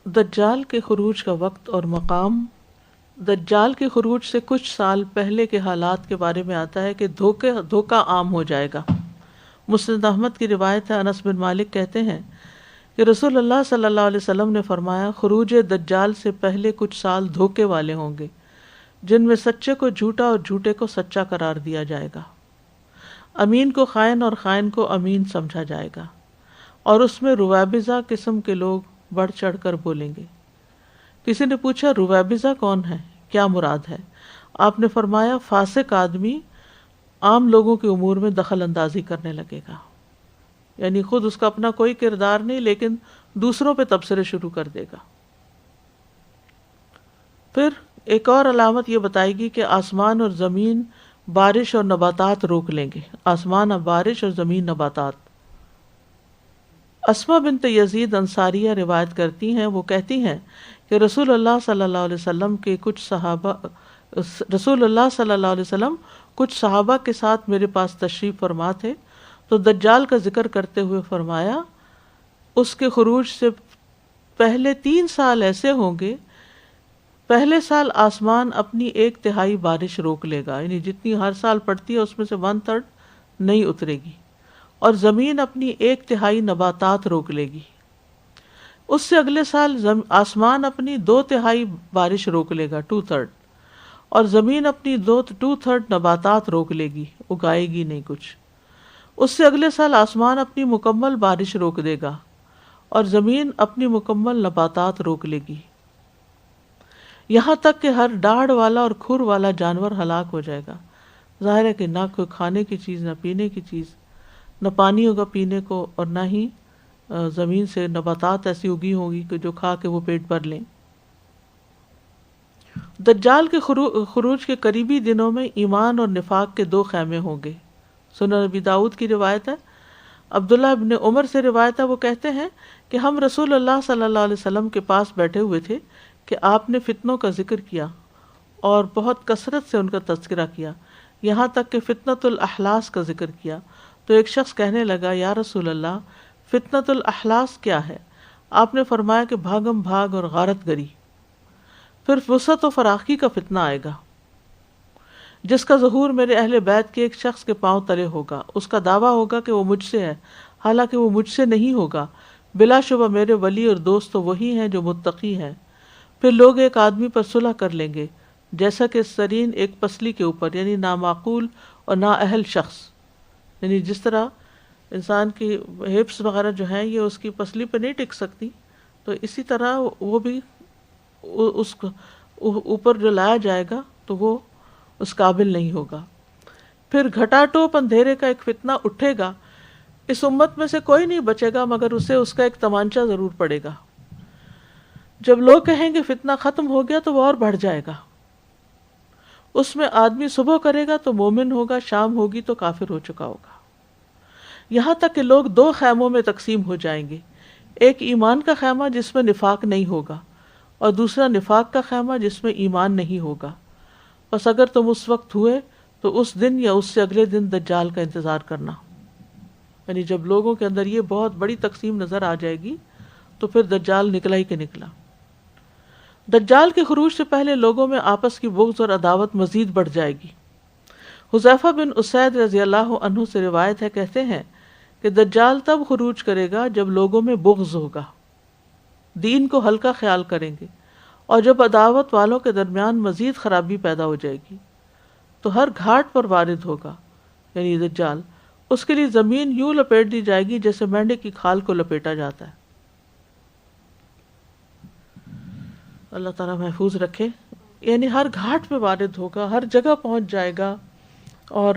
دجال کے خروج کا وقت اور مقام۔ دجال کے خروج سے کچھ سال پہلے کے حالات کے بارے میں آتا ہے کہ دھوکہ عام ہو جائے گا۔ مسند احمد کی روایت ہے، انس بن مالک کہتے ہیں کہ رسول اللہ صلی اللہ علیہ وسلم نے فرمایا، خروج دجال سے پہلے کچھ سال دھوکے والے ہوں گے، جن میں سچے کو جھوٹا اور جھوٹے کو سچا قرار دیا جائے گا، امین کو خائن اور خائن کو امین سمجھا جائے گا، اور اس میں رویبضہ قسم کے لوگ بڑھ چڑھ کر بولیں گے۔ کسی نے پوچھا رویبضہ کون ہے، کیا مراد ہے؟ آپ نے فرمایا فاسق آدمی عام لوگوں کے امور میں دخل اندازی کرنے لگے گا، یعنی خود اس کا اپنا کوئی کردار نہیں لیکن دوسروں پہ تبصرے شروع کر دے گا۔ پھر ایک اور علامت یہ بتائے گی کہ آسمان اور زمین بارش اور نباتات روک لیں گے، آسمان اب بارش اور زمین نباتات۔ اسما بنت یزید انصاریہ روایت کرتی ہیں، وہ کہتی ہیں کہ رسول اللہ صلی اللہ علیہ وسلم کچھ صحابہ کے ساتھ میرے پاس تشریف فرما تھے، تو دجال کا ذکر کرتے ہوئے فرمایا اس کے خروج سے پہلے 3 سال ایسے ہوں گے، پہلے سال آسمان اپنی 1/3 بارش روک لے گا، یعنی جتنی ہر سال پڑتی ہے اس میں سے 1/3 نہیں اترے گی، اور زمین اپنی 1/3 نباتات روک لے گی۔ اس سے اگلے سال آسمان اپنی 2/3 بارش روک لے گا، 2/3، اور زمین اپنی 2/3 نباتات روک لے گی، اگائے گی نہیں کچھ۔ اس سے اگلے سال آسمان اپنی مکمل بارش روک دے گا، اور زمین اپنی مکمل نباتات روک لے گی، یہاں تک کہ ہر ڈاڑھ والا اور کھر والا جانور ہلاک ہو جائے گا۔ ظاہر ہے کہ نہ کوئی کھانے کی چیز، نہ پینے کی چیز، نہ پانی ہوگا پینے کو، اور نہ ہی زمین سے نباتات ایسی اگی ہوں گی کہ جو کھا کے وہ پیٹ بھر لیں۔ دجال کے خروج کے قریبی دنوں میں ایمان اور نفاق کے 2 خیمے ہوں گے۔ سنن نبی داؤد کی روایت ہے، عبداللہ ابن عمر سے روایت ہے، وہ کہتے ہیں کہ ہم رسول اللہ صلی اللہ علیہ وسلم کے پاس بیٹھے ہوئے تھے کہ آپ نے فتنوں کا ذکر کیا اور بہت کثرت سے ان کا تذکرہ کیا، یہاں تک کہ فتنۃ الاحلاس کا ذکر کیا۔ تو ایک شخص کہنے لگا، یا رسول اللہ، فتنۃ الاحلاس کیا ہے؟ آپ نے فرمایا کہ بھاگم بھاگ اور غارت گری۔ پھر وسعت و فراخی کا فتنہ آئے گا، جس کا ظہور میرے اہل بیت کے ایک شخص کے پاؤں تلے ہوگا، اس کا دعویٰ ہوگا کہ وہ مجھ سے ہے، حالانکہ وہ مجھ سے نہیں ہوگا، بلا شبہ میرے ولی اور دوست تو وہی ہیں جو متقی ہیں۔ پھر لوگ ایک آدمی پر صلح کر لیں گے، جیسا کہ سرین ایک پسلی کے اوپر، یعنی نامعقول اور نااہل شخص، یعنی جس طرح انسان کی ہپس وغیرہ جو ہیں یہ اس کی پسلی پہ نہیں ٹک سکتی، تو اسی طرح وہ بھی اس اوپر جو لایا جائے گا تو وہ اس قابل نہیں ہوگا۔ پھر گھٹا ٹوپ اندھیرے کا ایک فتنہ اٹھے گا، اس امت میں سے کوئی نہیں بچے گا مگر اسے اس کا ایک تمانچہ ضرور پڑے گا۔ جب لوگ کہیں گے فتنہ ختم ہو گیا تو وہ اور بڑھ جائے گا۔ اس میں آدمی صبح کرے گا تو مومن ہوگا، شام ہوگی تو کافر ہو چکا ہوگا، یہاں تک کہ لوگ 2 خیموں میں تقسیم ہو جائیں گے، ایک ایمان کا خیمہ جس میں نفاق نہیں ہوگا، اور دوسرا نفاق کا خیمہ جس میں ایمان نہیں ہوگا۔ بس اگر تم اس وقت ہوئے تو اس دن یا اس سے اگلے دن دجال کا انتظار کرنا، یعنی جب لوگوں کے اندر یہ بہت بڑی تقسیم نظر آ جائے گی تو پھر دجال نکلا ہی کہ نکلا۔ دجال کے خروج سے پہلے لوگوں میں آپس کی بغض اور عداوت مزید بڑھ جائے گی۔ حذیفہ بن اسید رضی اللہ عنہ سے روایت ہے، کہتے ہیں کہ دجال تب خروج کرے گا جب لوگوں میں بغض ہوگا، دین کو ہلکا خیال کریں گے، اور جب عداوت والوں کے درمیان مزید خرابی پیدا ہو جائے گی، تو ہر گھاٹ پر وارد ہوگا، یعنی دجال، اس کے لیے زمین یوں لپیٹ دی جائے گی جیسے مینڈے کی کھال کو لپیٹا جاتا ہے۔ اللہ تعالیٰ محفوظ رکھے، یعنی ہر گھاٹ پہ وارد ہوگا، ہر جگہ پہنچ جائے گا، اور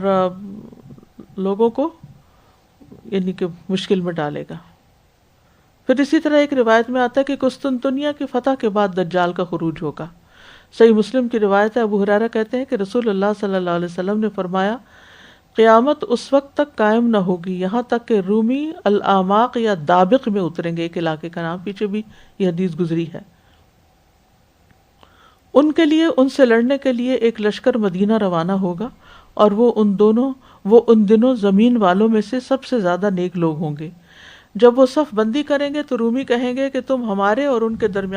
لوگوں کو یعنی کہ مشکل میں ڈالے گا۔ پھر اسی طرح ایک روایت میں آتا ہے کہ قسطنطنیہ کی فتح کے بعد دجال کا خروج ہوگا۔ صحیح مسلم کی روایت ہے، ابو ہریرہ کہتے ہیں کہ رسول اللہ صلی اللہ علیہ وسلم نے فرمایا، قیامت اس وقت تک قائم نہ ہوگی یہاں تک کہ رومی الاعماق یا دابق میں اتریں گے، ایک علاقے کا نام، پیچھے بھی یہ حدیث گزری ہے۔ ان کے لیے ان سے لڑنے کے لیے ایک لشکر مدینہ روانہ ہوگا، اور وہ ان دنوں زمین والوں میں سے سب سے زیادہ نیک لوگ ہوں گے۔ جب وہ صف بندی کریں گے تو رومی کہیں گے کہ تم ہمارے اور ان کے درمیان